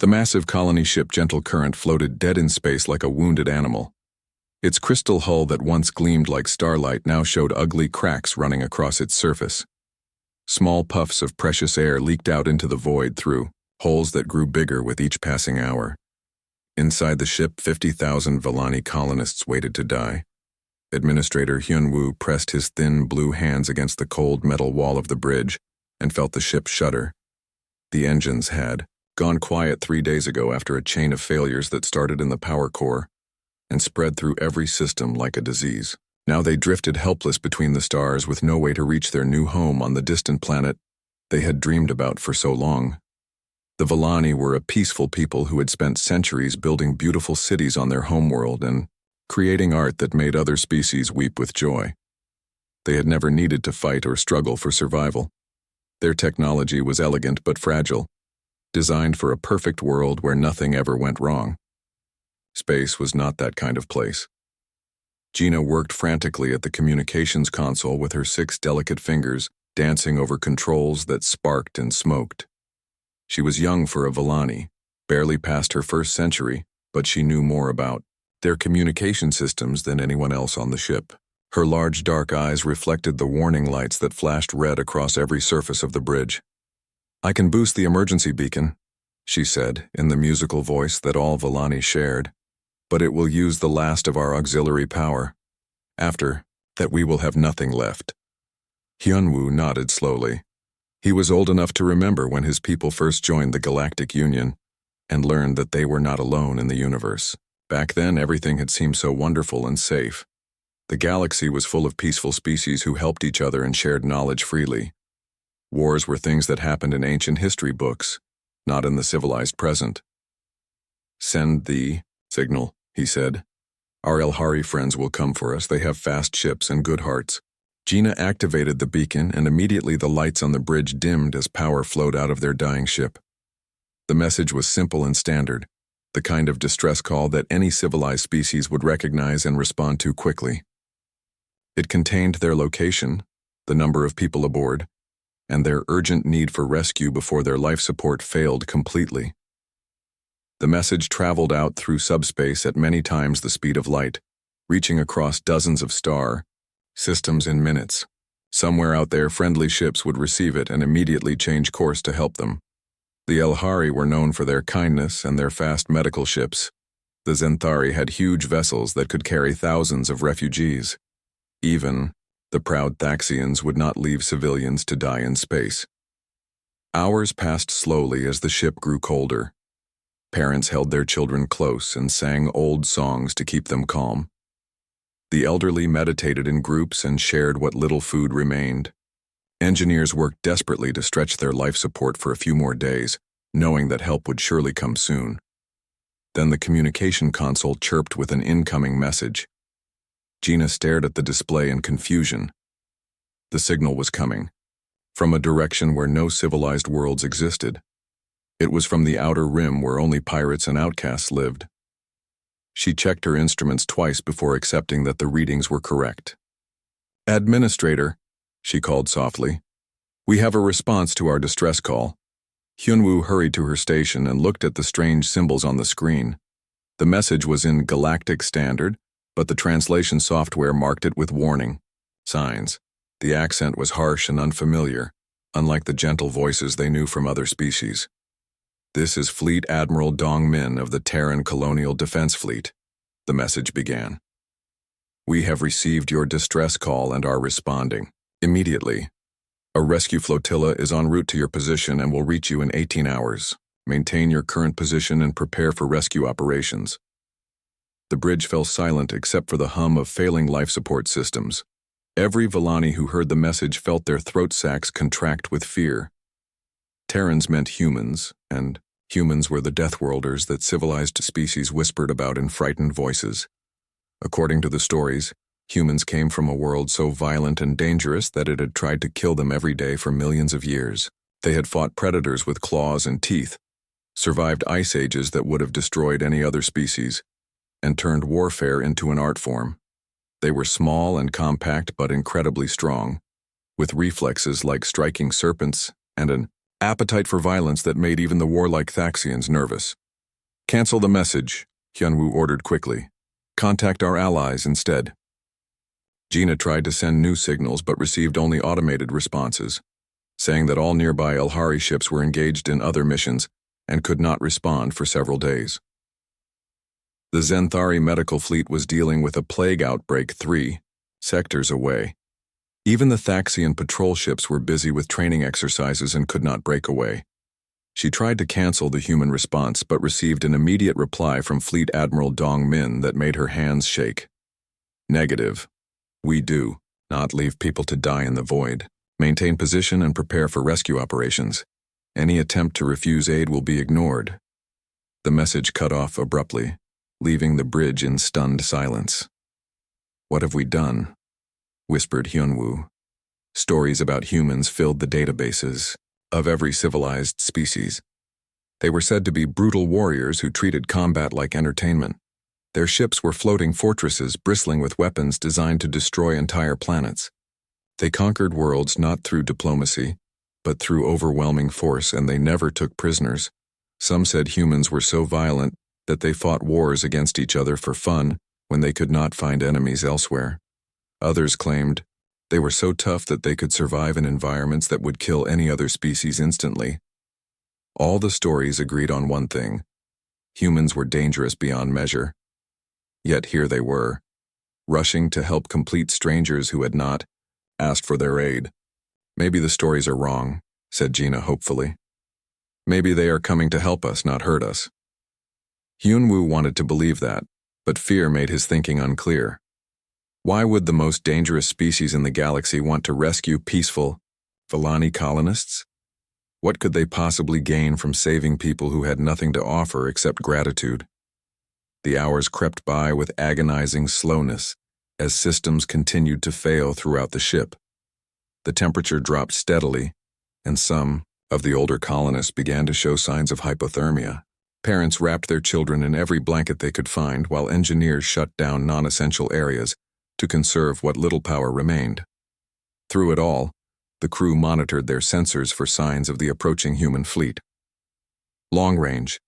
The massive colony ship Gentle Current floated dead in space like a wounded animal. Its crystal hull that once gleamed like starlight now showed ugly cracks running across its surface. Small puffs of precious air leaked out into the void through holes that grew bigger with each passing hour. Inside the ship, 50,000 Villani colonists waited to die. Administrator Hyun-woo pressed his thin blue hands against the cold metal wall of the bridge and felt the ship shudder. The engines had gone quiet 3 days ago after a chain of failures that started in the power core and spread through every system like a disease. Now they drifted helpless between the stars with no way to reach their new home on the distant planet they had dreamed about for so long. The Villani were a peaceful people who had spent centuries building beautiful cities on their homeworld and creating art that made other species weep with joy. They had never needed to fight or struggle for survival. Their technology was elegant but fragile, designed for a perfect world where nothing ever went wrong. Space was not that kind of place. Gina worked frantically at the communications console with her 6 delicate fingers dancing over controls that sparked and smoked. She was young for a Villani, barely past her first century, but she knew more about their communication systems than anyone else on the ship. Her large dark eyes reflected the warning lights that flashed red across every surface of the bridge. "I can boost the emergency beacon," she said in the musical voice that all Villani shared, "but it will use the last of our auxiliary power. After that, we will have nothing left." Hyun-woo nodded slowly. He was old enough to remember when his people first joined the Galactic Union and learned that they were not alone in the universe. Back then, everything had seemed so wonderful and safe. The galaxy was full of peaceful species who helped each other and shared knowledge freely. Wars were things that happened in ancient history books, not in the civilized present. "Send the signal," he said. "Our Elhari friends will come for us. They have fast ships and good hearts." Gina activated the beacon, and immediately the lights on the bridge dimmed as power flowed out of their dying ship. The message was simple and standard, the kind of distress call that any civilized species would recognize and respond to quickly. It contained their location, the number of people aboard, and their urgent need for rescue before their life support failed completely. The message traveled out through subspace at many times the speed of light, reaching across dozens of star systems in minutes. Somewhere out there, friendly ships would receive it and immediately change course to help them. The Elhari were known for their kindness and their fast medical ships. The Zenthari had huge vessels that could carry thousands of refugees. Even the proud Thaxians would not leave civilians to die in space. Hours passed slowly as the ship grew colder. Parents held their children close and sang old songs to keep them calm. The elderly meditated in groups and shared what little food remained. Engineers worked desperately to stretch their life support for a few more days, knowing that help would surely come soon. Then the communication console chirped with an incoming message. Gina stared at the display in confusion. The signal was coming from a direction where no civilized worlds existed. It was from the outer rim where only pirates and outcasts lived. She checked her instruments twice before accepting that the readings were correct. "Administrator," she called softly, "we have a response to our distress call." Hyun-woo hurried to her station and looked at the strange symbols on the screen. The message was in Galactic Standard, but the translation software marked it with warning signs. The accent was harsh and unfamiliar, unlike the gentle voices they knew from other species. "This is Fleet Admiral Dong Min of the Terran Colonial Defense Fleet," the message began. "We have received your distress call and are responding immediately. A rescue flotilla is en route to your position and will reach you in 18 hours. Maintain your current position and prepare for rescue operations." The bridge fell silent except for the hum of failing life support systems. Every Villani who heard the message felt their throat sacs contract with fear. Terrans meant humans, and humans were the Deathworlders that civilized species whispered about in frightened voices. According to the stories, humans came from a world so violent and dangerous that it had tried to kill them every day for millions of years. They had fought predators with claws and teeth, survived ice ages that would have destroyed any other species, and turned warfare into an art form. They were small and compact but incredibly strong, with reflexes like striking serpents and an appetite for violence that made even the warlike Thaxians nervous. Cancel the message, Hyunwoo ordered quickly. Contact our allies instead. Gina tried to send new signals but received only automated responses, saying that all nearby Elhari ships were engaged in other missions and could not respond for several days. The Zenthari medical fleet was dealing with a plague outbreak 3 sectors away. Even the Thaxian patrol ships were busy with training exercises and could not break away. She tried to cancel the human response but received an immediate reply from Fleet Admiral Dong Min that made her hands shake. Negative. We do not leave people to die in the void. Maintain position and prepare for rescue operations. Any attempt to refuse aid will be ignored. The message cut off abruptly, leaving the bridge in stunned silence. What have we done? Whispered Hyunwoo. Stories about humans filled the databases of every civilized species. They were said to be brutal warriors who treated combat like entertainment. Their ships were floating fortresses bristling with weapons designed to destroy entire planets. They conquered worlds not through diplomacy, but through overwhelming force, and they never took prisoners. Some said humans were so violent that they fought wars against each other for fun when they could not find enemies elsewhere. Others claimed they were so tough that they could survive in environments that would kill any other species instantly. All the stories agreed on one thing: humans were dangerous beyond measure. Yet here they were, rushing to help complete strangers who had not asked for their aid. Maybe the stories are wrong, said Gina hopefully. Maybe they are coming to help us, not hurt us. Hyunwoo wanted to believe that, but fear made his thinking unclear. Why would the most dangerous species in the galaxy want to rescue peaceful Villani colonists? What could they possibly gain from saving people who had nothing to offer except gratitude? The hours crept by with agonizing slowness as systems continued to fail throughout the ship. The temperature dropped steadily, and some of the older colonists began to show signs of hypothermia. Parents wrapped their children in every blanket they could find, while engineers shut down non-essential areas to conserve what little power remained. Through it all, the crew monitored their sensors for signs of the approaching human fleet. Long range.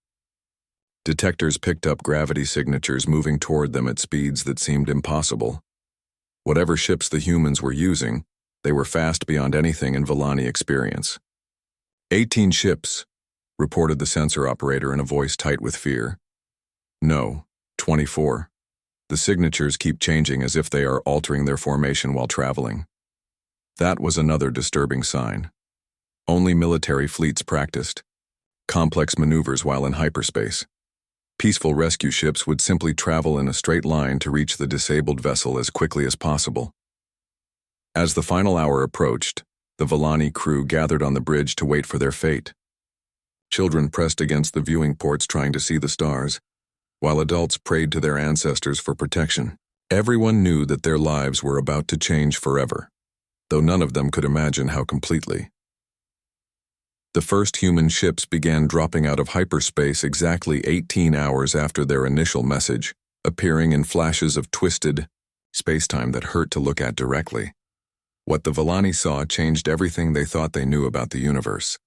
Detectors picked up gravity signatures moving toward them at speeds that seemed impossible. Whatever ships the humans were using, they were fast beyond anything in Villani experience. 18 ships, reported the sensor operator in a voice tight with fear. No, 24. The signatures keep changing as if they are altering their formation while traveling. That was another disturbing sign. Only military fleets practiced complex maneuvers while in hyperspace. Peaceful rescue ships would simply travel in a straight line to reach the disabled vessel as quickly as possible. As the final hour approached, the Villani crew gathered on the bridge to wait for their fate. Children pressed against the viewing ports trying to see the stars, while adults prayed to their ancestors for protection. Everyone knew that their lives were about to change forever, though none of them could imagine how completely. The first human ships began dropping out of hyperspace exactly 18 hours after their initial message, appearing in flashes of twisted spacetime that hurt to look at directly. What the Villani saw changed everything they thought they knew about the universe.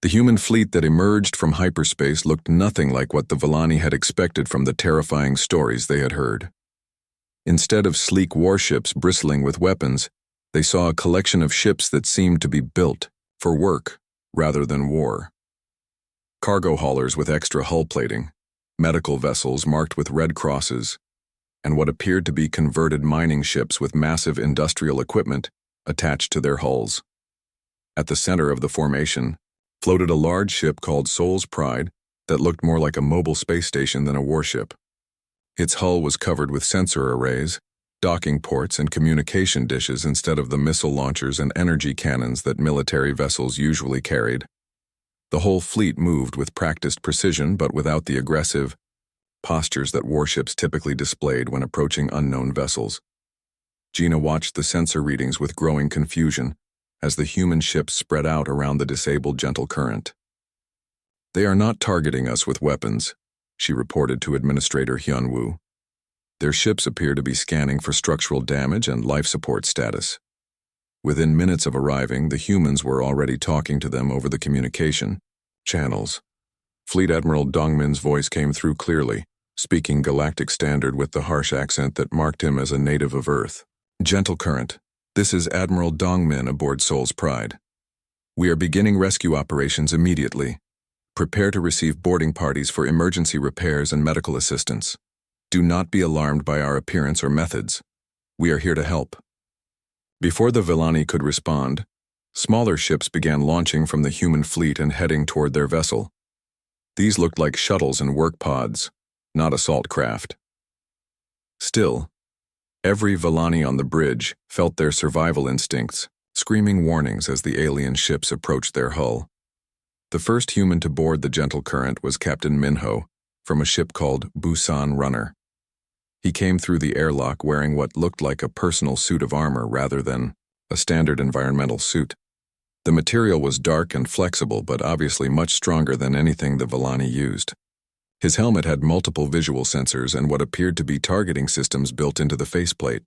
The human fleet that emerged from hyperspace looked nothing like what the Villani had expected from the terrifying stories they had heard. Instead of sleek warships bristling with weapons, they saw a collection of ships that seemed to be built for work rather than war. Cargo haulers with extra hull plating, medical vessels marked with red crosses, and what appeared to be converted mining ships with massive industrial equipment attached to their hulls. At the center of the formation floated a large ship called Soul's Pride that looked more like a mobile space station than a warship. Its hull was covered with sensor arrays, docking ports, and communication dishes instead of the missile launchers and energy cannons that military vessels usually carried. The whole fleet moved with practiced precision but without the aggressive postures that warships typically displayed when approaching unknown vessels. Gina watched the sensor readings with growing confusion as the human ships spread out around the disabled gentle current. "They are not targeting us with weapons," she reported to Administrator Hyunwoo. "Their ships appear to be scanning for structural damage and life support status." Within minutes of arriving, the humans were already talking to them over the communication channels. Fleet Admiral Dongmin's voice came through clearly, speaking Galactic Standard with the harsh accent that marked him as a native of Earth. Gentle Current, this is Admiral Dongmin aboard Soul's Pride. We are beginning rescue operations immediately. Prepare to receive boarding parties for emergency repairs and medical assistance. Do not be alarmed by our appearance or methods. We are here to help. Before the Villani could respond, smaller ships began launching from the human fleet and heading toward their vessel. These looked like shuttles and work pods, not assault craft. Still, every Villani on the bridge felt their survival instincts, screaming warnings as the alien ships approached their hull. The first human to board the Gentle Current was Captain Minho, from a ship called Busan Runner. He came through the airlock wearing what looked like a personal suit of armor rather than a standard environmental suit. The material was dark and flexible, but obviously much stronger than anything the Villani used. His helmet had multiple visual sensors and what appeared to be targeting systems built into the faceplate.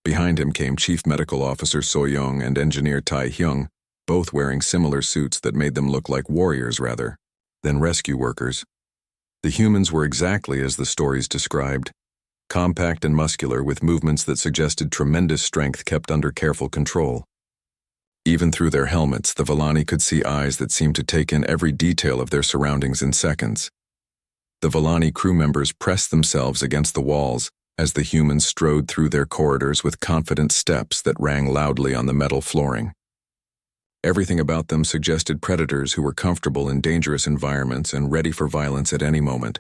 Behind him came Chief Medical Officer So-young and Engineer Tai-hyung, both wearing similar suits that made them look like warriors rather than rescue workers. The humans were exactly as the stories described, compact and muscular with movements that suggested tremendous strength kept under careful control. Even through their helmets, the Villani could see eyes that seemed to take in every detail of their surroundings in seconds. The Villani crew members pressed themselves against the walls as the humans strode through their corridors with confident steps that rang loudly on the metal flooring. Everything about them suggested predators who were comfortable in dangerous environments and ready for violence at any moment.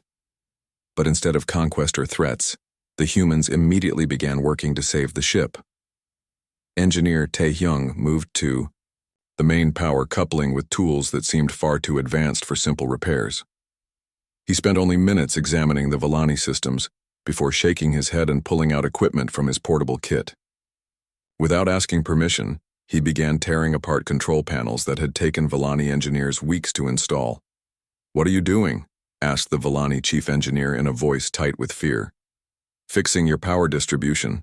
But instead of conquest or threats, the humans immediately began working to save the ship. Engineer Tae-hyung moved to the main power coupling with tools that seemed far too advanced for simple repairs. He spent only minutes examining the Villani systems before shaking his head and pulling out equipment from his portable kit. Without asking permission, he began tearing apart control panels that had taken Villani engineers weeks to install. "What are you doing?" asked the Villani chief engineer in a voice tight with fear. "Fixing your power distribution,"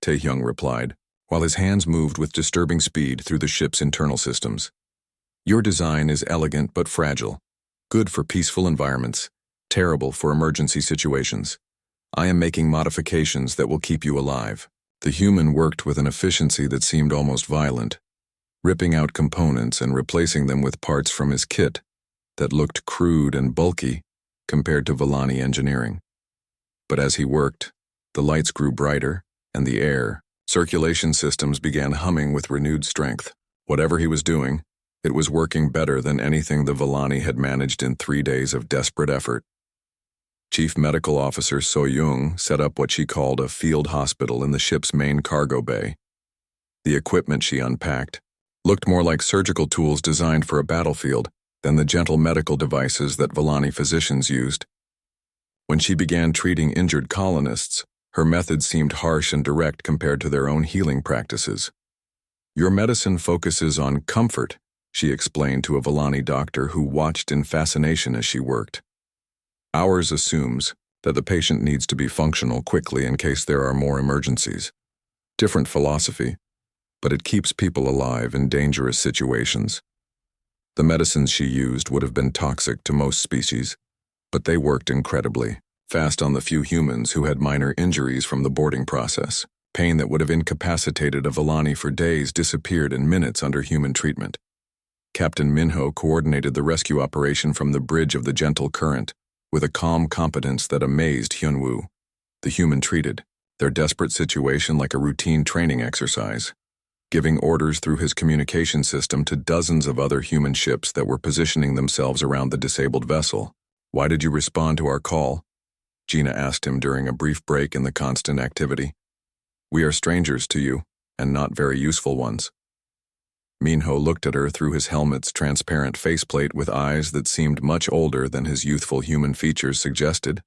Tae-hyung replied, while his hands moved with disturbing speed through the ship's internal systems. "Your design is elegant but fragile, good for peaceful environments, terrible for emergency situations. I am making modifications that will keep you alive." The human worked with an efficiency that seemed almost violent, ripping out components and replacing them with parts from his kit that looked crude and bulky compared to Villani engineering. But as he worked, the lights grew brighter, and the air, circulation systems began humming with renewed strength. Whatever he was doing, it was working better than anything the Villani had managed in 3 days of desperate effort. Chief Medical Officer So-young set up what she called a field hospital in the ship's main cargo bay. The equipment she unpacked looked more like surgical tools designed for a battlefield than the gentle medical devices that Villani physicians used. When she began treating injured colonists, her methods seemed harsh and direct compared to their own healing practices. "Your medicine focuses on comfort," she explained to a Villani doctor who watched in fascination as she worked. "Ours assumes that the patient needs to be functional quickly in case there are more emergencies. Different philosophy, but it keeps people alive in dangerous situations." The medicines she used would have been toxic to most species, but they worked incredibly fast on the few humans who had minor injuries from the boarding process. Pain that would have incapacitated a Villani for days disappeared in minutes under human treatment. Captain Minho coordinated the rescue operation from the bridge of the Gentle Current with a calm competence that amazed Hyunwoo. The human treated their desperate situation like a routine training exercise, giving orders through his communication system to dozens of other human ships that were positioning themselves around the disabled vessel. "Why did you respond to our call?" Gina asked him during a brief break in the constant activity. "We are strangers to you, and not very useful ones." Minho looked at her through his helmet's transparent faceplate with eyes that seemed much older than his youthful human features suggested.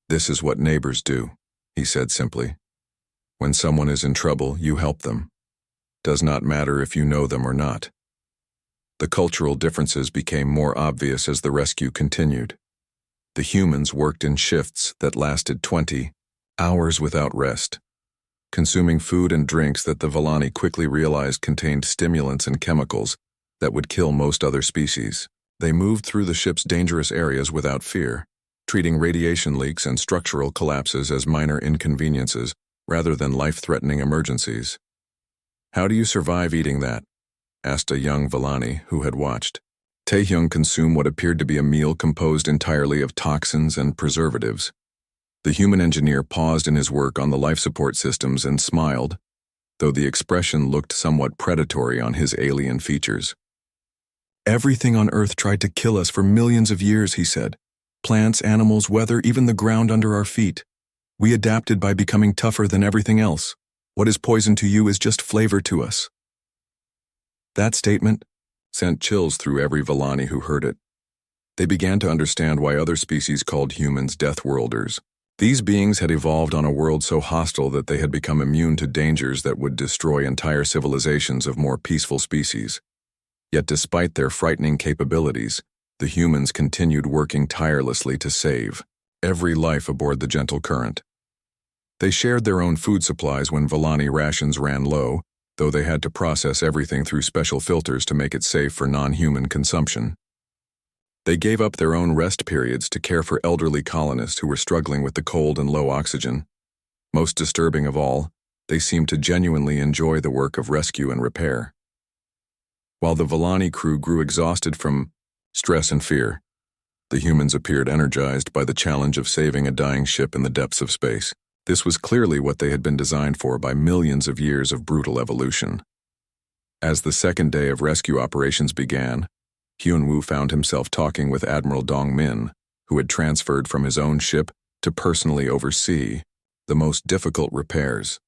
"This is what neighbors do," he said simply. "When someone is in trouble, you help them. Does not matter if you know them or not." The cultural differences became more obvious as the rescue continued. The humans worked in shifts that lasted 20 hours without rest. consuming food and drinks that the Villani quickly realized contained stimulants and chemicals that would kill most other species. They moved through the ship's dangerous areas without fear, treating radiation leaks and structural collapses as minor inconveniences rather than life-threatening emergencies. "How do you survive eating that?" asked a young Villani who had watched Taehyung consume what appeared to be a meal composed entirely of toxins and preservatives. The human engineer paused in his work on the life support systems and smiled, though the expression looked somewhat predatory on his alien features. "Everything on Earth tried to kill us for millions of years," he said. "Plants, animals, weather, even the ground under our feet. We adapted by becoming tougher than everything else. What is poison to you is just flavor to us." That statement sent chills through every Villani who heard it. They began to understand why other species called humans Deathworlders. These beings had evolved on a world so hostile that they had become immune to dangers that would destroy entire civilizations of more peaceful species. Yet despite their frightening capabilities, the humans continued working tirelessly to save every life aboard the Gentle Current. They shared their own food supplies when Villani rations ran low, though they had to process everything through special filters to make it safe for non-human consumption. They gave up their own rest periods to care for elderly colonists who were struggling with the cold and low oxygen. Most disturbing of all, they seemed to genuinely enjoy the work of rescue and repair. While the Villani crew grew exhausted from stress and fear, the humans appeared energized by the challenge of saving a dying ship in the depths of space. This was clearly what they had been designed for by millions of years of brutal evolution. As the second day of rescue operations began, Hyun-woo found himself talking with Admiral Dong-min, who had transferred from his own ship to personally oversee the most difficult repairs.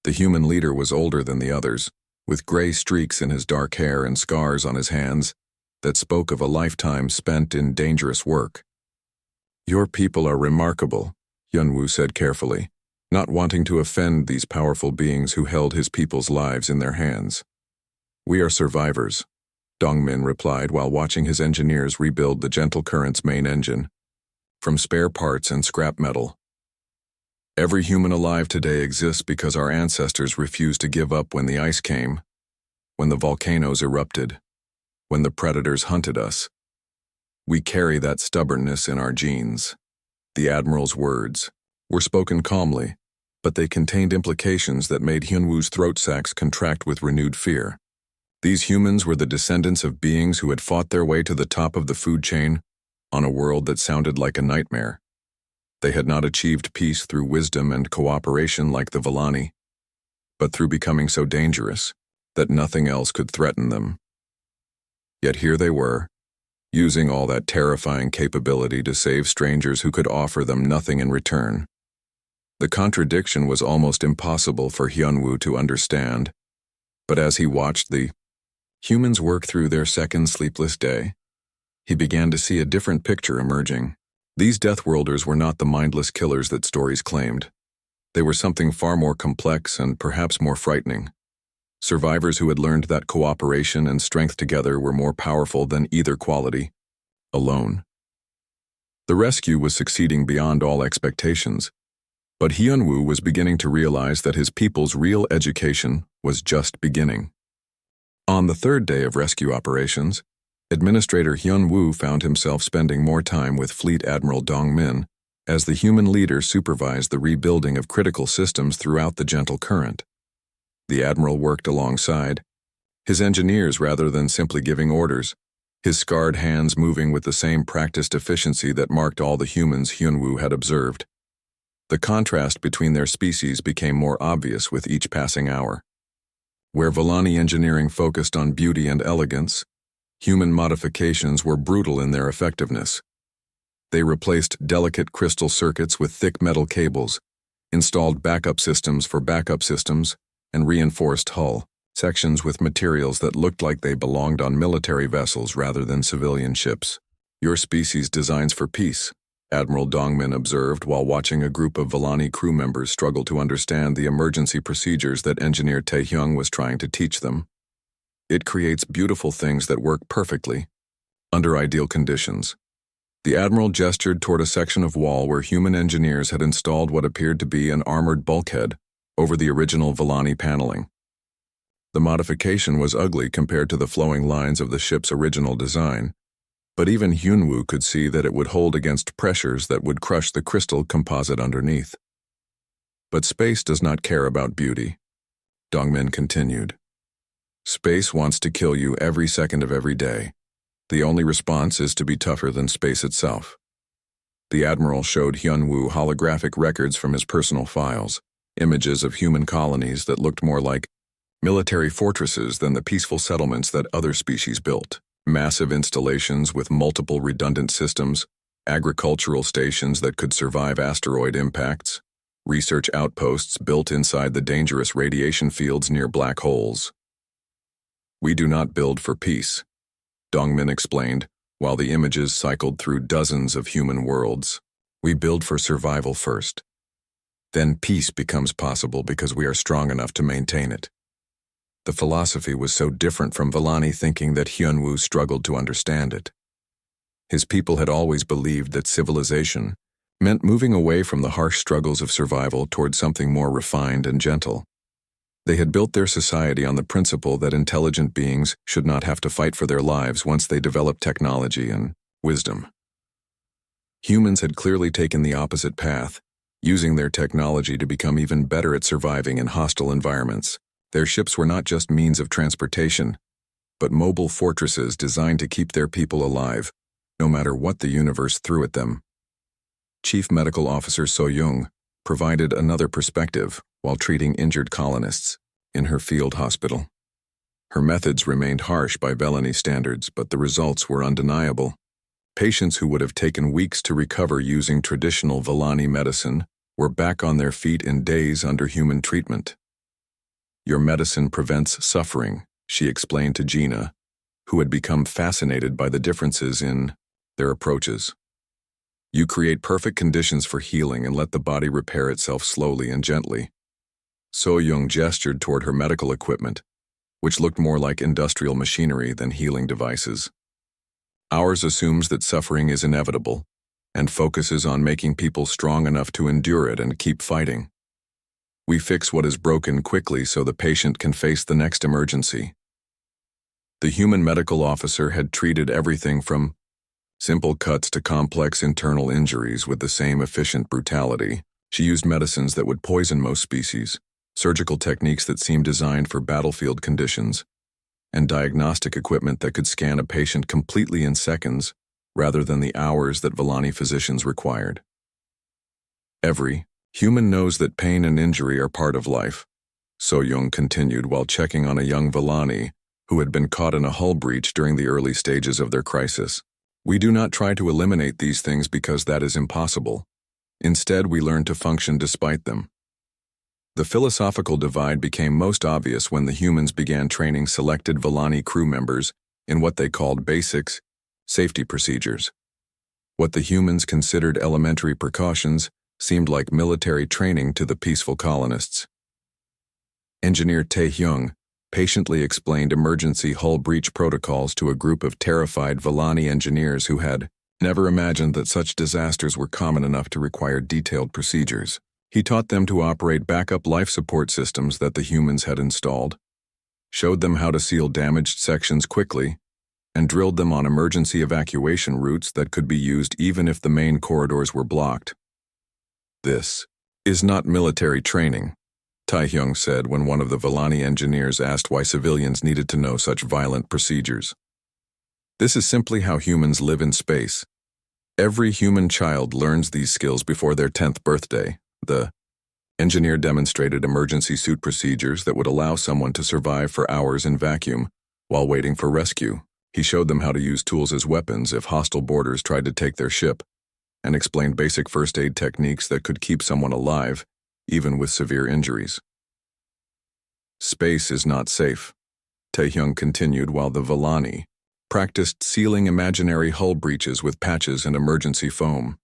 The human leader was older than the others, with gray streaks in his dark hair and scars on his hands that spoke of a lifetime spent in dangerous work. "Your people are remarkable," Hyun-woo said carefully, not wanting to offend these powerful beings who held his people's lives in their hands. "We are survivors," Dong-min replied while watching his engineers rebuild the Gentle Current's main engine, from spare parts and scrap metal. "Every human alive today exists because our ancestors refused to give up when the ice came, when the volcanoes erupted, when the predators hunted us. We carry that stubbornness in our genes." The Admiral's words were spoken calmly, but they contained implications that made Hyun-woo's throat sacs contract with renewed fear. These humans were the descendants of beings who had fought their way to the top of the food chain on a world that sounded like a nightmare. They had not achieved peace through wisdom and cooperation like the Villani, but through becoming so dangerous that nothing else could threaten them. Yet here they were, using all that terrifying capability to save strangers who could offer them nothing in return. The contradiction was almost impossible for Hyun-woo to understand, but as he watched the humans work through their second sleepless day, he began to see a different picture emerging. These Deathworlders were not the mindless killers that stories claimed. They were something far more complex and perhaps more frightening. Survivors who had learned that cooperation and strength together were more powerful than either quality alone. The rescue was succeeding beyond all expectations, but Hyun-woo was beginning to realize that his people's real education was just beginning. On the third day of rescue operations, Administrator Hyun-woo found himself spending more time with Fleet Admiral Dong-min as the human leader supervised the rebuilding of critical systems throughout the Gentle Current. The Admiral worked alongside his engineers rather than simply giving orders, his scarred hands moving with the same practiced efficiency that marked all the humans Hyun-woo had observed. The contrast between their species became more obvious with each passing hour. Where Villani engineering focused on beauty and elegance, human modifications were brutal in their effectiveness. They replaced delicate crystal circuits with thick metal cables, installed backup systems for backup systems, and reinforced hull sections with materials that looked like they belonged on military vessels rather than civilian ships. "Your species designs for peace," Admiral Dong-min observed while watching a group of Villani crew members struggle to understand the emergency procedures that Engineer Taehyung was trying to teach them. "It creates beautiful things that work perfectly, under ideal conditions." The Admiral gestured toward a section of wall where human engineers had installed what appeared to be an armored bulkhead over the original Villani paneling. The modification was ugly compared to the flowing lines of the ship's original design, but even Hyunwoo could see that it would hold against pressures that would crush the crystal composite underneath. But space does not care about beauty, Dongmin continued. Space wants to kill you every second of every day. The only response is to be tougher than space itself. The Admiral showed Hyunwoo holographic records from his personal files, images of human colonies that looked more like military fortresses than the peaceful settlements that other species built. Massive installations with multiple redundant systems, agricultural stations that could survive asteroid impacts, research outposts built inside the dangerous radiation fields near black holes. We do not build for peace, Dongmin explained, while the images cycled through dozens of human worlds. We build for survival first. Then peace becomes possible because we are strong enough to maintain it. The philosophy was so different from Villani thinking that Hyunwoo struggled to understand it. His people had always believed that civilization meant moving away from the harsh struggles of survival toward something more refined and gentle. They had built their society on the principle that intelligent beings should not have to fight for their lives once they developed technology and wisdom. Humans had clearly taken the opposite path, using their technology to become even better at surviving in hostile environments. Their ships were not just means of transportation, but mobile fortresses designed to keep their people alive, no matter what the universe threw at them. Chief Medical Officer So-young provided another perspective while treating injured colonists in her field hospital. Her methods remained harsh by Villani standards, but the results were undeniable. Patients who would have taken weeks to recover using traditional Villani medicine were back on their feet in days under human treatment. Your medicine prevents suffering, she explained to Gina, who had become fascinated by the differences in their approaches. You create perfect conditions for healing and let the body repair itself slowly and gently. So-young gestured toward her medical equipment, which looked more like industrial machinery than healing devices. Ours assumes that suffering is inevitable and focuses on making people strong enough to endure it and keep fighting. We fix what is broken quickly so the patient can face the next emergency. The human medical officer had treated everything from simple cuts to complex internal injuries with the same efficient brutality. She used medicines that would poison most species, surgical techniques that seemed designed for battlefield conditions, and diagnostic equipment that could scan a patient completely in seconds rather than the hours that Villani physicians required. Every human knows that pain and injury are part of life, So-young continued while checking on a young Villani who had been caught in a hull breach during the early stages of their crisis. We do not try to eliminate these things because that is impossible. Instead, we learn to function despite them. The philosophical divide became most obvious when the humans began training selected Villani crew members in what they called basics, safety procedures. What the humans considered elementary precautions seemed like military training to the peaceful colonists. Engineer Tae-hyung patiently explained emergency hull breach protocols to a group of terrified Villani engineers who had never imagined that such disasters were common enough to require detailed procedures. He taught them to operate backup life support systems that the humans had installed, showed them how to seal damaged sections quickly, and drilled them on emergency evacuation routes that could be used even if the main corridors were blocked. This is not military training, Tae-hyung said when one of the Villani engineers asked why civilians needed to know such violent procedures. This is simply how humans live in space. Every human child learns these skills before their 10th birthday. The engineer demonstrated emergency suit procedures that would allow someone to survive for hours in vacuum while waiting for rescue. He showed them how to use tools as weapons if hostile boarders tried to take their ship, and explained basic first aid techniques that could keep someone alive, even with severe injuries. Space is not safe, Tae-hyung continued while the Villani practiced sealing imaginary hull breaches with patches and emergency foam.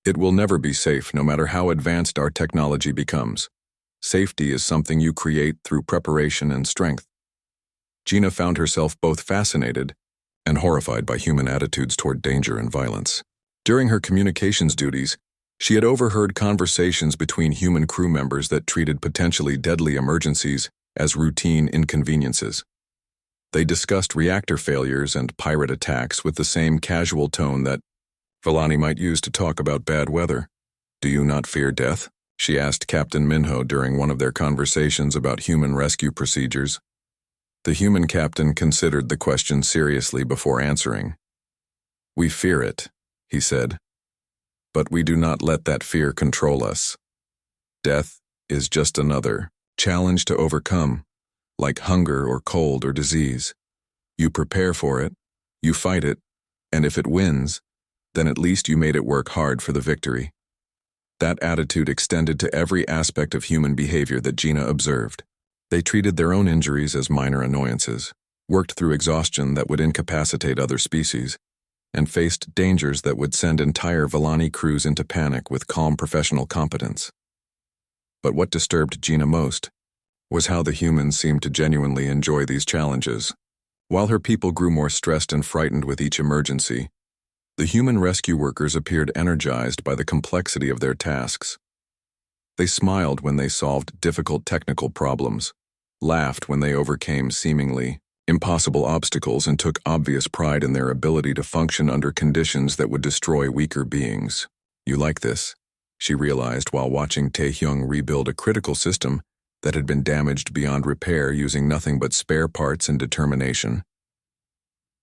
It will never be safe no matter how advanced our technology becomes. Safety is something you create through preparation and strength. Gina found herself both fascinated and horrified by human attitudes toward danger and violence. During her communications duties, She had overheard conversations between human crew members that treated potentially deadly emergencies as routine inconveniences. They discussed reactor failures and pirate attacks with the same casual tone that Villani might use to talk about bad weather. "Do you not fear death?" she asked Captain Minho during one of their conversations about human rescue procedures. The human captain considered the question seriously before answering. "We fear it," he said, "but we do not let that fear control us. Death is just another challenge to overcome, like hunger or cold or disease. You prepare for it, you fight it, and if it wins, then at least you made it work hard for the victory." That attitude extended to every aspect of human behavior that Gina observed. They treated their own injuries as minor annoyances, worked through exhaustion that would incapacitate other species, and faced dangers that would send entire Villani crews into panic with calm professional competence. But what disturbed Gina most was how the humans seemed to genuinely enjoy these challenges. While her people grew more stressed and frightened with each emergency, the human rescue workers appeared energized by the complexity of their tasks. They smiled when they solved difficult technical problems, laughed when they overcame seemingly impossible obstacles, and took obvious pride in their ability to function under conditions that would destroy weaker beings. "You like this?" she realized while watching Taehyung rebuild a critical system that had been damaged beyond repair using nothing but spare parts and determination.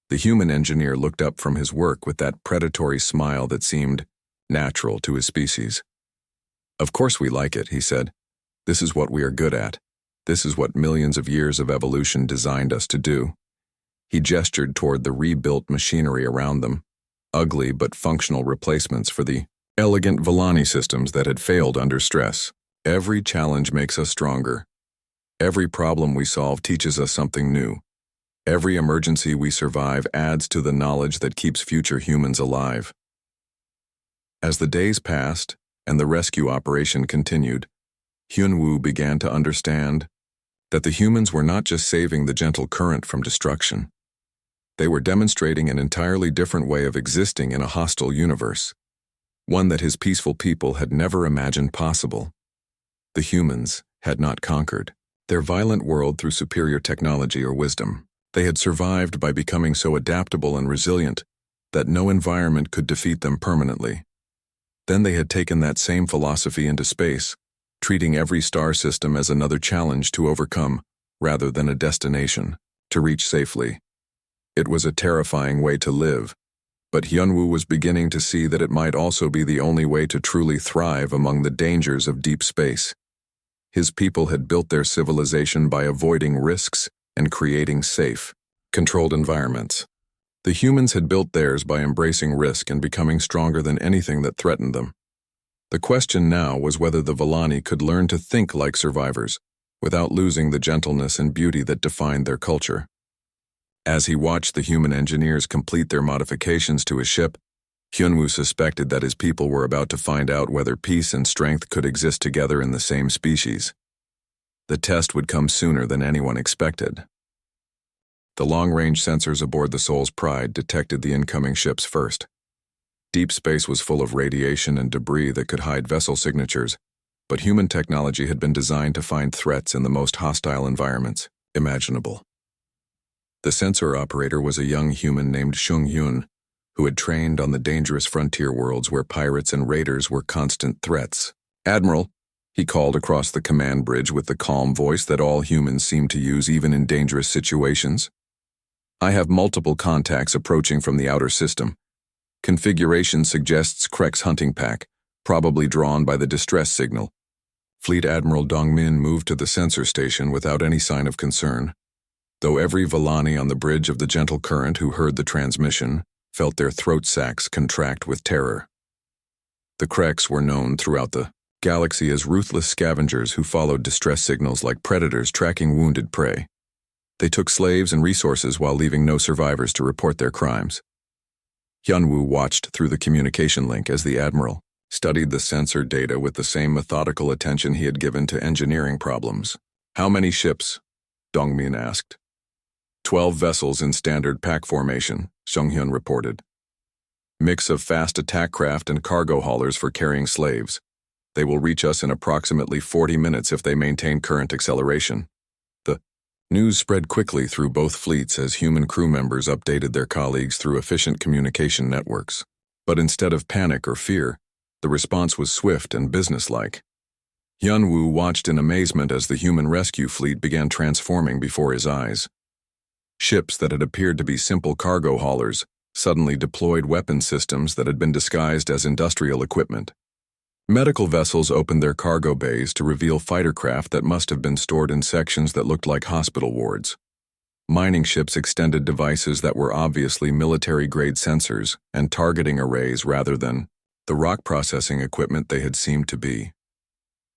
The human engineer looked up from his work with that predatory smile that seemed natural to his species. "Of course we like it," he said. "This is what we are good at. This is what millions of years of evolution designed us to do." He gestured toward the rebuilt machinery around them, ugly but functional replacements for the elegant Villani systems that had failed under stress. "Every challenge makes us stronger. Every problem we solve teaches us something new. Every emergency we survive adds to the knowledge that keeps future humans alive." As the days passed and the rescue operation continued, Hyunwoo began to understand that the humans were not just saving the gentle current from destruction. They were demonstrating an entirely different way of existing in a hostile universe, one that his peaceful people had never imagined possible. The humans had not conquered their violent world through superior technology or wisdom. They had survived by becoming so adaptable and resilient that no environment could defeat them permanently. Then they had taken that same philosophy into space, treating every star system as another challenge to overcome, rather than a destination to reach safely. It was a terrifying way to live, but Hyunwoo was beginning to see that it might also be the only way to truly thrive among the dangers of deep space. His people had built their civilization by avoiding risks and creating safe, controlled environments. The humans had built theirs by embracing risk and becoming stronger than anything that threatened them. The question now was whether the Villani could learn to think like survivors, without losing the gentleness and beauty that defined their culture. As he watched the human engineers complete their modifications to his ship, Hyunwoo suspected that his people were about to find out whether peace and strength could exist together in the same species. The test would come sooner than anyone expected. The long-range sensors aboard the Soul's Pride detected the incoming ships first. Deep space was full of radiation and debris that could hide vessel signatures, but human technology had been designed to find threats in the most hostile environments imaginable. The sensor operator was a young human named Shung Yun, who had trained on the dangerous frontier worlds where pirates and raiders were constant threats. "Admiral," he called across the command bridge with the calm voice that all humans seemed to use even in dangerous situations. "I have multiple contacts approaching from the outer system. Configuration suggests Krek's hunting pack, probably drawn by the distress signal." Fleet Admiral Dongmin moved to the sensor station without any sign of concern, though every Villani on the bridge of the gentle current who heard the transmission felt their throat sacs contract with terror. The Kreks were known throughout the galaxy as ruthless scavengers who followed distress signals like predators tracking wounded prey. They took slaves and resources while leaving no survivors to report their crimes. Hyunwoo watched through the communication link as the Admiral studied the sensor data with the same methodical attention he had given to engineering problems. "How many ships?" Dongmin asked. 12 vessels in standard pack formation, Sunghyun reported. Mix of fast attack craft and cargo haulers for carrying slaves. They will reach us in approximately 40 minutes if they maintain current acceleration. The news spread quickly through both fleets as human crew members updated their colleagues through efficient communication networks. But instead of panic or fear, the response was swift and businesslike. Hyunwoo watched in amazement as the human rescue fleet began transforming before his eyes. Ships that had appeared to be simple cargo haulers suddenly deployed weapon systems that had been disguised as industrial equipment. Medical vessels opened their cargo bays to reveal fighter craft that must have been stored in sections that looked like hospital wards. Mining ships extended devices that were obviously military-grade sensors and targeting arrays rather than the rock processing equipment they had seemed to be.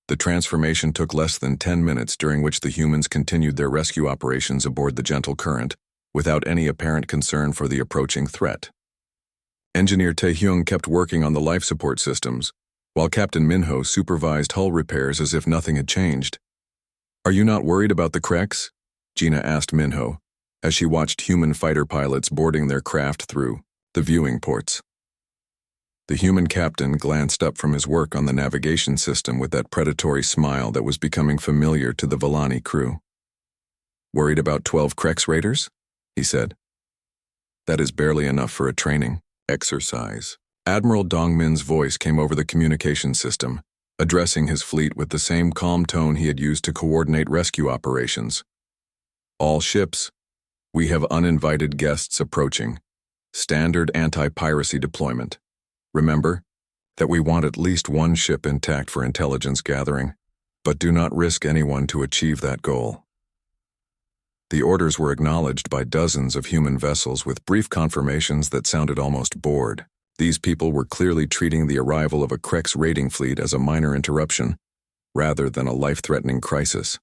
The transformation took less than 10 minutes, during which the humans continued their rescue operations aboard the Gentle Current without any apparent concern for the approaching threat. Engineer Taehyung kept working on the life support systems, while Captain Minho supervised hull repairs as if nothing had changed. "Are you not worried about the Kreks?" Gina asked Minho, as she watched human fighter pilots boarding their craft through the viewing ports. The human captain glanced up from his work on the navigation system with that predatory smile that was becoming familiar to the Villani crew. "Worried about 12 Kreks raiders?" he said. "That is barely enough for a training exercise." Admiral Dongmin's voice came over the communication system, addressing his fleet with the same calm tone he had used to coordinate rescue operations. "All ships, we have uninvited guests approaching. Standard anti-piracy deployment. Remember that we want at least one ship intact for intelligence gathering, but do not risk anyone to achieve that goal." The orders were acknowledged by dozens of human vessels with brief confirmations that sounded almost bored. These people were clearly treating the arrival of a Kreks raiding fleet as a minor interruption, rather than a life-threatening crisis.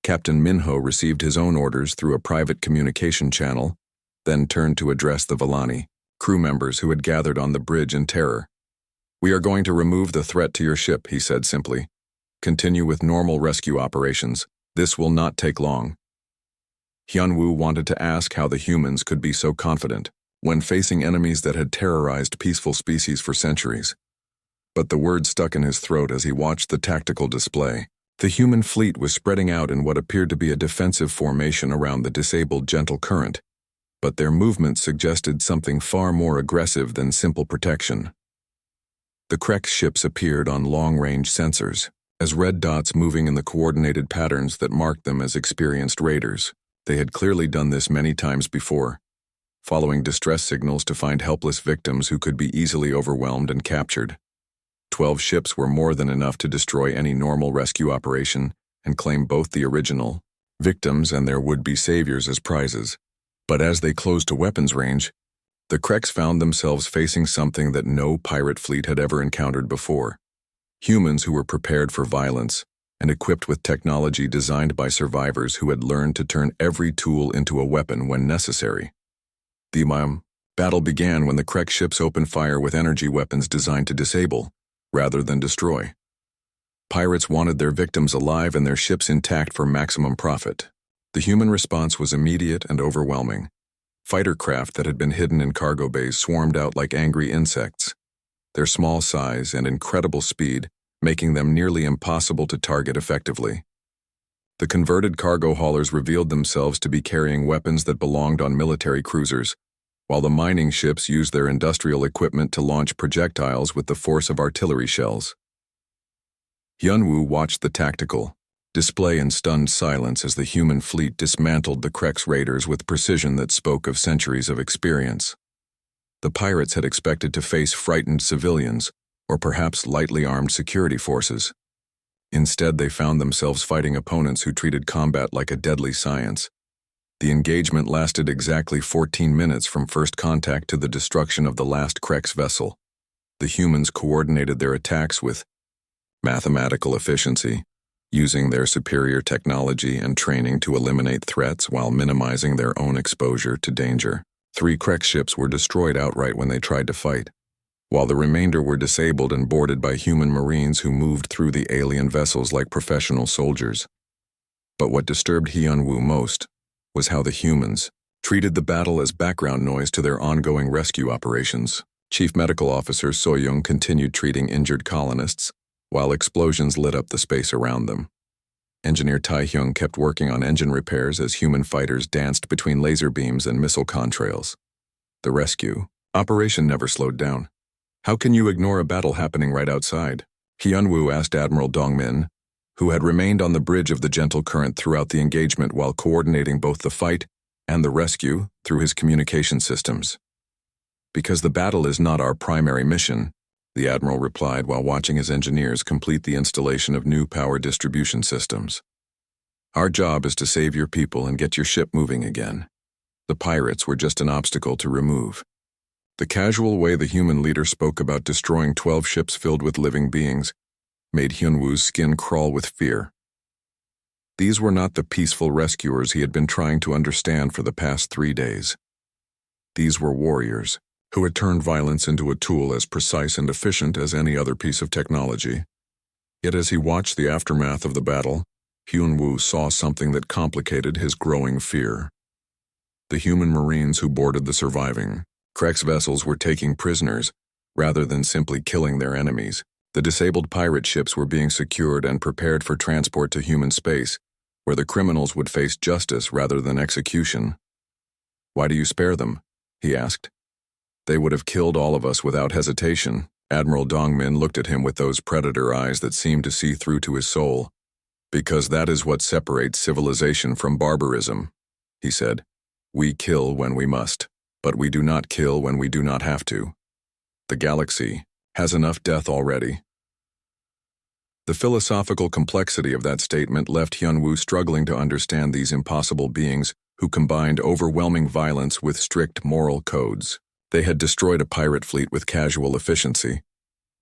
Captain Minho received his own orders through a private communication channel, then turned to address the Villani crew members who had gathered on the bridge in terror. "We are going to remove the threat to your ship," he said simply. "Continue with normal rescue operations. This will not take long." Hyunwoo wanted to ask how the humans could be so confident when facing enemies that had terrorized peaceful species for centuries. But the words stuck in his throat as he watched the tactical display. The human fleet was spreading out in what appeared to be a defensive formation around the disabled Gentle Current, but their movements suggested something far more aggressive than simple protection. The Kreks ships appeared on long-range sensors, as red dots moving in the coordinated patterns that marked them as experienced raiders. They had clearly done this many times before, following distress signals to find helpless victims who could be easily overwhelmed and captured. 12 ships were more than enough to destroy any normal rescue operation and claim both the original victims and their would-be saviors as prizes. But as they closed to weapons range, the Kreks found themselves facing something that no pirate fleet had ever encountered before. Humans who were prepared for violence and equipped with technology designed by survivors who had learned to turn every tool into a weapon when necessary. The battle began when the Krek ships opened fire with energy weapons designed to disable, rather than destroy. Pirates wanted their victims alive and their ships intact for maximum profit. The human response was immediate and overwhelming. Fighter craft that had been hidden in cargo bays swarmed out like angry insects, their small size and incredible speed making them nearly impossible to target effectively. The converted cargo haulers revealed themselves to be carrying weapons that belonged on military cruisers, while the mining ships used their industrial equipment to launch projectiles with the force of artillery shells. Hyunwoo watched the tactical display in stunned silence as the human fleet dismantled the Kreks raiders with precision that spoke of centuries of experience. The pirates had expected to face frightened civilians, or perhaps lightly armed security forces. Instead, they found themselves fighting opponents who treated combat like a deadly science. The engagement lasted exactly 14 minutes from first contact to the destruction of the last Kreks vessel. The humans coordinated their attacks with mathematical efficiency, using their superior technology and training to eliminate threats while minimizing their own exposure to danger. 3 Kreks ships were destroyed outright when they tried to fight, while the remainder were disabled and boarded by human marines who moved through the alien vessels like professional soldiers. But what disturbed Hyunwoo most was how the humans treated the battle as background noise to their ongoing rescue operations. Chief Medical Officer Soyoung continued treating injured colonists, while explosions lit up the space around them. Engineer Tai-hyung kept working on engine repairs as human fighters danced between laser beams and missile contrails. The rescue operation never slowed down. "How can you ignore a battle happening right outside?" Hyunwoo asked Admiral Dongmin, who had remained on the bridge of the gentle current throughout the engagement while coordinating both the fight and the rescue through his communication systems. "Because the battle is not our primary mission," the Admiral replied while watching his engineers complete the installation of new power distribution systems. "Our job is to save your people and get your ship moving again. The pirates were just an obstacle to remove." The casual way the human leader spoke about destroying 12 ships filled with living beings made Hyunwoo's skin crawl with fear. These were not the peaceful rescuers he had been trying to understand for the past 3 days. These were warriors who had turned violence into a tool as precise and efficient as any other piece of technology. Yet as he watched the aftermath of the battle, Hyunwoo saw something that complicated his growing fear. The human Marines who boarded the surviving Krek's vessels were taking prisoners, rather than simply killing their enemies. The disabled pirate ships were being secured and prepared for transport to human space, where the criminals would face justice rather than execution. "Why do you spare them?" he asked. "They would have killed all of us without hesitation." Admiral Dongmin looked at him with those predator eyes that seemed to see through to his soul. "Because that is what separates civilization from barbarism," he said. "We kill when we must, but we do not kill when we do not have to. The galaxy has enough death already." The philosophical complexity of that statement left Hyunwoo struggling to understand these impossible beings who combined overwhelming violence with strict moral codes. They had destroyed a pirate fleet with casual efficiency,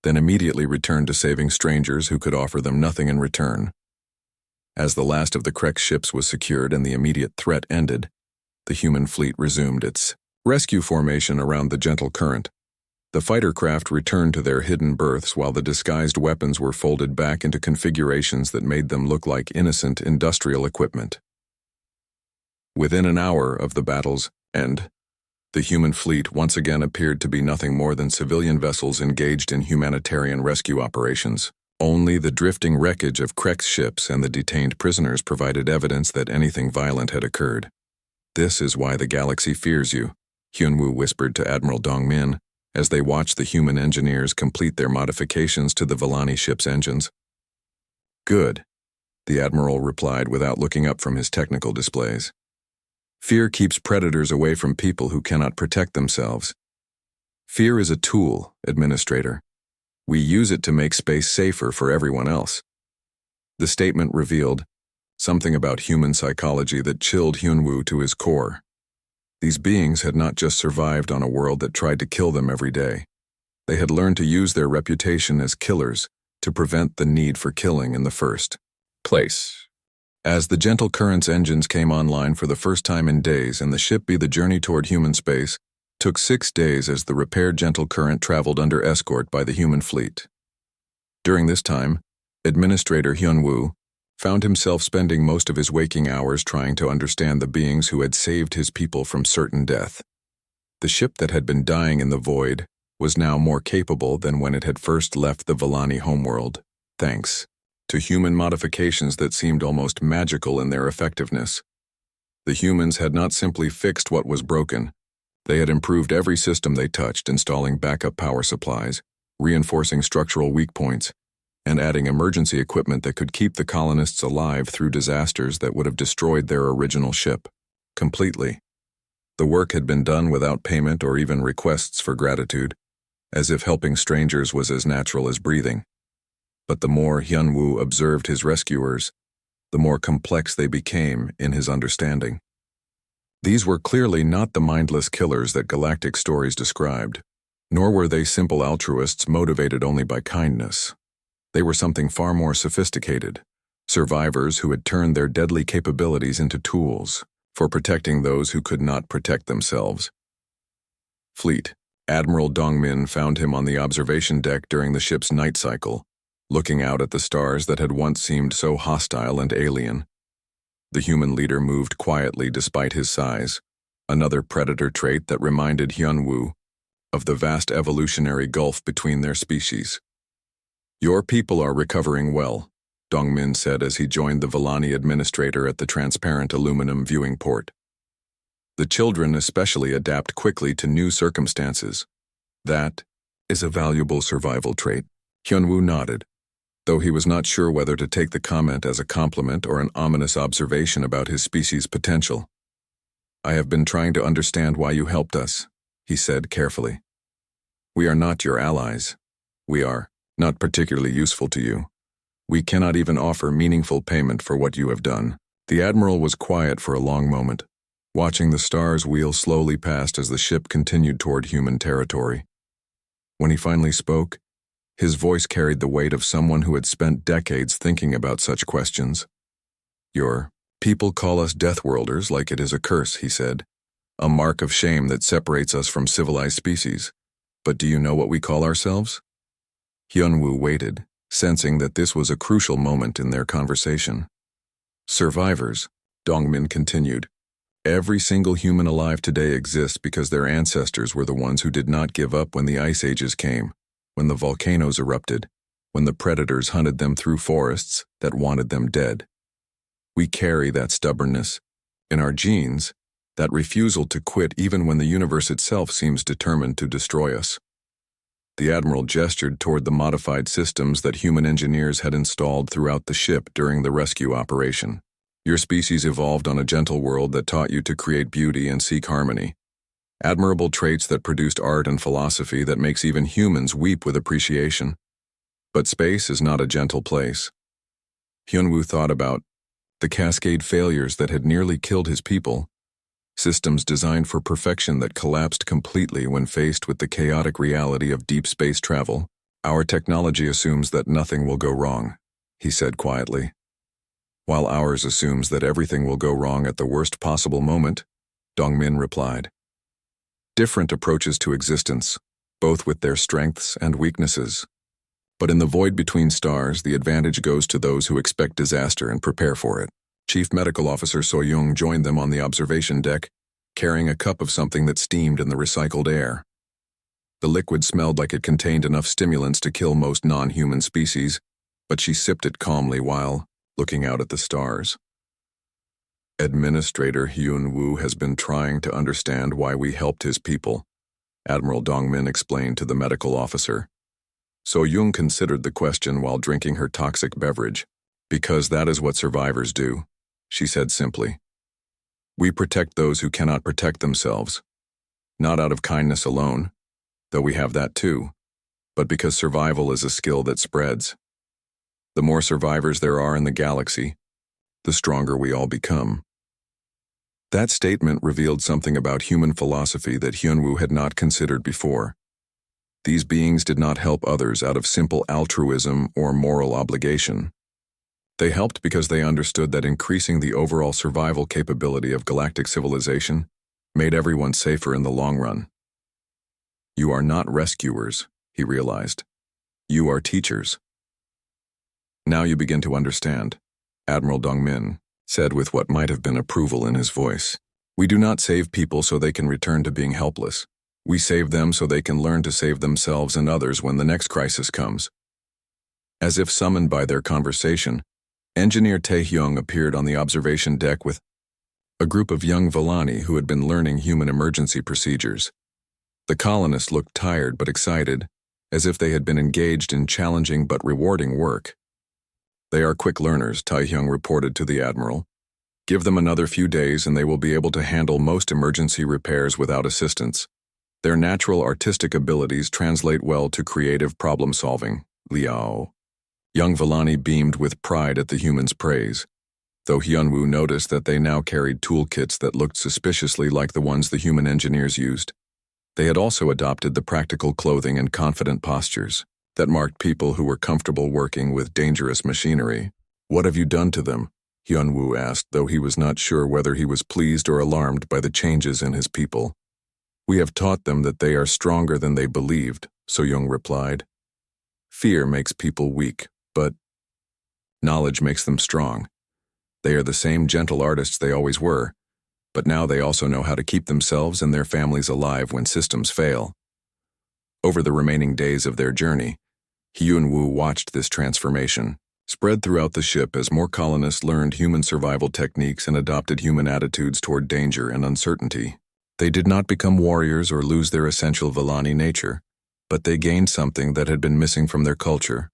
then immediately returned to saving strangers who could offer them nothing in return. As the last of the Krek ships was secured and the immediate threat ended, the human fleet resumed its rescue formation around the gentle current. The fighter craft returned to their hidden berths while the disguised weapons were folded back into configurations that made them look like innocent industrial equipment. Within an hour of the battle's end, the human fleet once again appeared to be nothing more than civilian vessels engaged in humanitarian rescue operations. Only the drifting wreckage of Krek's ships and the detained prisoners provided evidence that anything violent had occurred. "This is why the galaxy fears you," Hyunwoo whispered to Admiral Dongmin as they watched the human engineers complete their modifications to the Villani ship's engines. "Good," the Admiral replied without looking up from his technical displays. "Fear keeps predators away from people who cannot protect themselves. Fear is a tool, Administrator. We use it to make space safer for everyone else." The statement revealed something about human psychology that chilled Hyunwoo to his core. These beings had not just survived on a world that tried to kill them every day. They had learned to use their reputation as killers to prevent the need for killing in the first place. As the gentle current's engines came online for the first time in days and the ship the journey toward human space took 6 days as the repaired gentle current traveled under escort by the human fleet. During this time, Administrator Hyunwoo found himself spending most of his waking hours trying to understand the beings who had saved his people from certain death. The ship that had been dying in the void was now more capable than when it had first left the Villani homeworld, thanks to human modifications that seemed almost magical in their effectiveness. The humans had not simply fixed what was broken. They had improved every system they touched, installing backup power supplies, reinforcing structural weak points, and adding emergency equipment that could keep the colonists alive through disasters that would have destroyed their original ship completely. The work had been done without payment or even requests for gratitude, as if helping strangers was as natural as breathing. But the more Hyunwoo observed his rescuers, the more complex they became in his understanding. These were clearly not the mindless killers that Galactic Stories described, nor were they simple altruists motivated only by kindness. They were something far more sophisticated, survivors who had turned their deadly capabilities into tools for protecting those who could not protect themselves. Fleet. Admiral Dongmin found him on the observation deck during the ship's night cycle, looking out at the stars that had once seemed so hostile and alien. The human leader moved quietly despite his size, another predator trait that reminded Hyunwoo of the vast evolutionary gulf between their species. "Your people are recovering well," Dongmin said as he joined the Villani administrator at the transparent aluminum viewing port. "The children especially adapt quickly to new circumstances. That is a valuable survival trait." Hyunwoo nodded, though he was not sure whether to take the comment as a compliment or an ominous observation about his species' potential. "I have been trying to understand why you helped us," he said carefully. "We are not your allies. We are not particularly useful to you. We cannot even offer meaningful payment for what you have done." The Admiral was quiet for a long moment, watching the stars wheel slowly past as the ship continued toward human territory. When he finally spoke, his voice carried the weight of someone who had spent decades thinking about such questions. "Your people call us Deathworlders like it is a curse," he said, "a mark of shame that separates us from civilized species. But do you know what we call ourselves?" Hyunwoo waited, sensing that this was a crucial moment in their conversation. "Survivors," Dongmin continued. "Every single human alive today exists because their ancestors were the ones who did not give up when the ice ages came, when the volcanoes erupted, when the predators hunted them through forests that wanted them dead. We carry that stubbornness in our genes, that refusal to quit even when the universe itself seems determined to destroy us." The Admiral gestured toward the modified systems that human engineers had installed throughout the ship during the rescue operation. "Your species evolved on a gentle world that taught you to create beauty and seek harmony. Admirable traits that produced art and philosophy that makes even humans weep with appreciation. But space is not a gentle place." Hyunwoo thought about the cascade failures that had nearly killed his people, systems designed for perfection that collapsed completely when faced with the chaotic reality of deep space travel. "Our technology assumes that nothing will go wrong," he said quietly, "while ours assumes that everything will go wrong at the worst possible moment," Dongmin replied. "Different approaches to existence, both with their strengths and weaknesses. But in the void between stars, the advantage goes to those who expect disaster and prepare for it." Chief Medical Officer So-young joined them on the observation deck, carrying a cup of something that steamed in the recycled air. The liquid smelled like it contained enough stimulants to kill most non-human species, but she sipped it calmly while looking out at the stars. "Administrator Hyun-woo has been trying to understand why we helped his people," Admiral Dongmin explained to the medical officer. So-young considered the question while drinking her toxic beverage. "Because that is what survivors do," she said simply. "We protect those who cannot protect themselves. Not out of kindness alone, though we have that too, but because survival is a skill that spreads. The more survivors there are in the galaxy, the stronger we all become." That statement revealed something about human philosophy that Hyunwoo had not considered before. These beings did not help others out of simple altruism or moral obligation. They helped because they understood that increasing the overall survival capability of galactic civilization made everyone safer in the long run. "You are not rescuers," he realized. "You are teachers." "Now you begin to understand," Admiral Dongmin said with what might have been approval in his voice. "We do not save people so they can return to being helpless. We save them so they can learn to save themselves and others when the next crisis comes." As if summoned by their conversation, Engineer Tae-hyung appeared on the observation deck with a group of young Villani who had been learning human emergency procedures. The colonists looked tired but excited, as if they had been engaged in challenging but rewarding work. "They are quick learners," Tae-hyung reported to the Admiral. "Give them another few days and they will be able to handle most emergency repairs without assistance. Their natural artistic abilities translate well to creative problem-solving." Liao. Young Villani beamed with pride at the humans' praise, though Hyunwoo noticed that they now carried toolkits that looked suspiciously like the ones the human engineers used. They had also adopted the practical clothing and confident postures that marked people who were comfortable working with dangerous machinery. "What have you done to them?" Hyunwoo asked, though he was not sure whether he was pleased or alarmed by the changes in his people. "We have taught them that they are stronger than they believed," So-young replied. "Fear makes people weak, but knowledge makes them strong. They are the same gentle artists they always were, but now they also know how to keep themselves and their families alive when systems fail. Over the remaining days of their journey, Hyun-woo watched this transformation spread throughout the ship as more colonists learned human survival techniques and adopted human attitudes toward danger and uncertainty. They did not become warriors or lose their essential Villani nature, but they gained something that had been missing from their culture: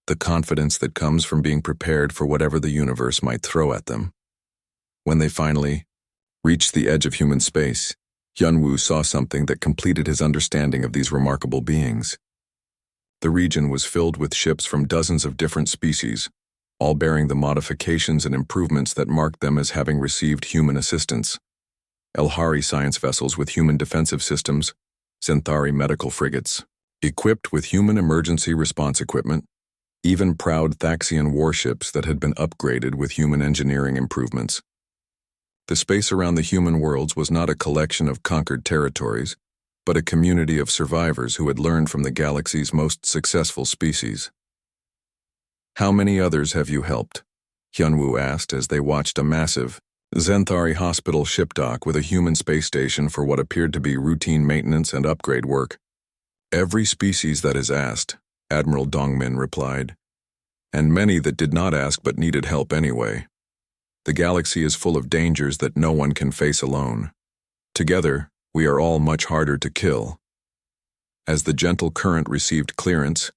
the confidence that comes from being prepared for whatever the universe might throw at them. When they finally reached the edge of human space, Hyun-woo saw something that completed his understanding of these remarkable beings. The region was filled with ships from dozens of different species, all bearing the modifications and improvements that marked them as having received human assistance. Elhari science vessels with human defensive systems, Zenthari medical frigates, equipped with human emergency response equipment, even proud Thaxian warships that had been upgraded with human engineering improvements. The space around the human worlds was not a collection of conquered territories, but a community of survivors who had learned from the galaxy's most successful species. "How many others have you helped?" Hyun-woo asked as they watched a massive Zenthari hospital ship dock with a human space station for what appeared to be routine maintenance and upgrade work. "Every species that is asked," Admiral Dongmin replied, "and many that did not ask but needed help anyway. The galaxy is full of dangers that no one can face alone. Together, we are all much harder to kill." As the gentle current received clearance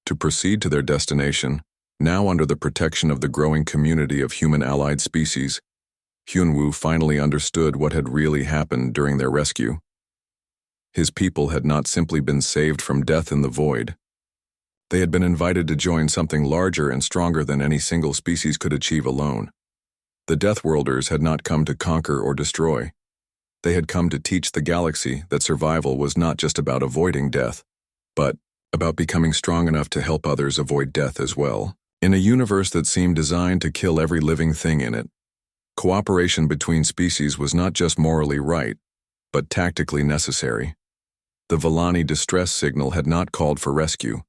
to proceed to their destination, now under the protection of the growing community of human allied species, Hyun-woo finally understood what had really happened during their rescue. His people had not simply been saved from death in the void. They had been invited to join something larger and stronger than any single species could achieve alone. The Deathworlders had not come to conquer or destroy. They had come to teach the galaxy that survival was not just about avoiding death, but about becoming strong enough to help others avoid death as well. In a universe that seemed designed to kill every living thing in it, cooperation between species was not just morally right, but tactically necessary. The Villani distress signal had not called for rescue.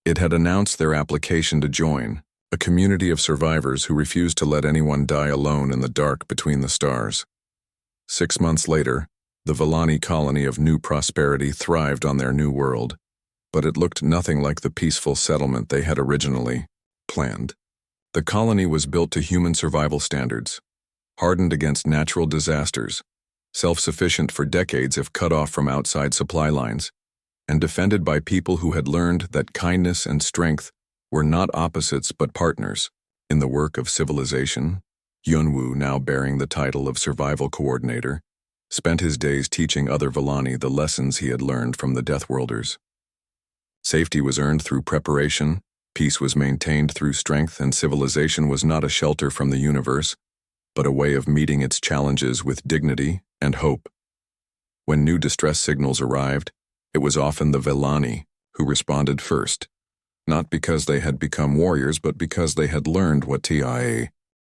It had announced their application to join a community of survivors who refused to let anyone die alone in the dark between the stars. 6 months later, the Villani colony of New Prosperity thrived on their new world, but it looked nothing like the peaceful settlement they had originally planned. The colony was built to human survival standards, hardened against natural disasters, self-sufficient for decades if cut off from outside supply lines, and defended by people who had learned that kindness and strength were not opposites but partners in the work of civilization. Hyun-woo, now bearing the title of Survival Coordinator, spent his days teaching other Villani the lessons he had learned from the Deathworlders. Safety was earned through preparation, peace was maintained through strength, and civilization was not a shelter from the universe, but a way of meeting its challenges with dignity and hope. When new distress signals arrived, it was often the Villani who responded first, not because they had become warriors but because they had learned what TIA